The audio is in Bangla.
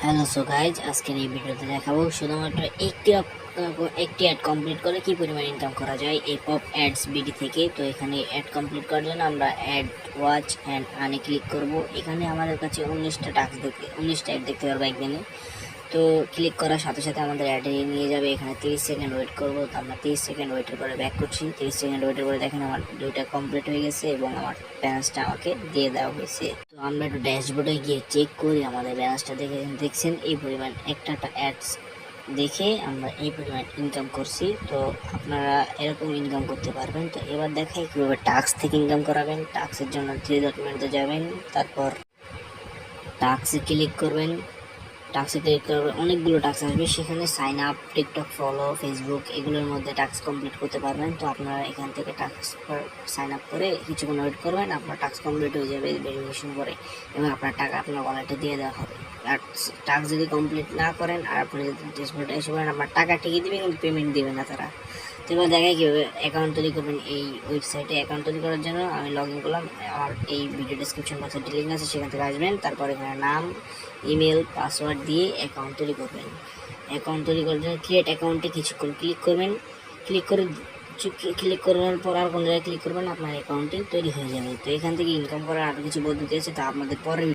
হ্যালো সো গাইজ, আজকের এই ভিডিওতে দেখাবো শুধুমাত্র একটি অ্যাড কমপ্লিট করে কি পরিমাণ ইনকাম করা যায় এই পপ অ্যাডস বিডি থেকে। তো এখানে অ্যাড কমপ্লিট করার জন্য আমরা অ্যাড ওয়াচ অ্যান্ড আনে ক্লিক করব। এখানে আমাদের কাছে 19টা অ্যাড দেখতে পারবো একদিনে। তো ক্লিক করার সাথে সাথে আমাদের অ্যাডে নিয়ে যাবে। এখানে 30 সেকেন্ড ওয়েট করবো। তো আমরা 30 সেকেন্ড ওয়েটের পরে ব্যাক করছি। 30 সেকেন্ড ওয়েটের পরে দেখেন আমার 2টা কমপ্লিট হয়ে গেছে এবং আমার ব্যালেন্সটা আমাকে দিয়ে দেওয়া হয়েছে। তো আমরা একটু ড্যাশবোর্ডে গিয়ে চেক করি আমাদের ব্যালেন্সটা। দেখছেন এই পরিমাণ একটা অ্যাডস দেখে আমরা এই পরিমাণ ইনকাম করছি। তো আপনারা এরকম ইনকাম করতে পারবেন। তো এবার দেখাই কীভাবে টাস্ক থেকে ইনকাম করাবেন। টাস্কের জন্য 3 ডট মেনুতে যাবেন, তারপর টাস্কে ক্লিক করবেন। টাস্কে ক্লিক করবে, অনেকগুলো টাস্ক আসবে। সেখানে sign up, TikTok follow, Facebook এগুলোর মধ্যে টাস্ক কমপ্লিট করতে পারবেন। তো আপনারা এখান থেকে টাস্ক সাইন আপ করে কিছুক্ষণ ওয়েট করবেন, আপনার টাস্ক কমপ্লিট হয়ে যাবে ভেরিফিকেশন করে এবং আপনার টাকা আপনার ওয়ালেটে দিয়ে দেওয়া হবে। আর টাস্ক যদি কমপ্লিট না করেন আর আপনি যদি ড্যাশবোর্ডে এসে পড়েন, আপনার টাকা ঠিকই দেবে কিন্তু পেমেন্ট দেবে না তারা। তো এবার দেখায় কীভাবে অ্যাকাউন্ট তৈরি করবেন। এই ওয়েবসাইটে অ্যাকাউন্ট তৈরি করার জন্য আমি লগ ইন করলাম। আমার এই ভিডিও ডিসক্রিপশন বক্সে লিঙ্ক আছে, সেখান থেকে আসবেন। তারপর এখানে নাম, ইমেল, পাসওয়ার্ড দিয়ে অ্যাকাউন্ট তৈরি করবেন। অ্যাকাউন্ট তৈরি করার জন্য ক্রিয়েট অ্যাকাউন্টে কিছুক্ষণ ক্লিক করবেন। ক্লিক করার পর আর কোনো জায়গায় ক্লিক করবেন, আপনার অ্যাকাউন্টটি তৈরি হয়ে যাবে। তো এখান থেকে ইনকাম করার আরও কিছু পদ্ধতি আছে, তা আপনাদের পরে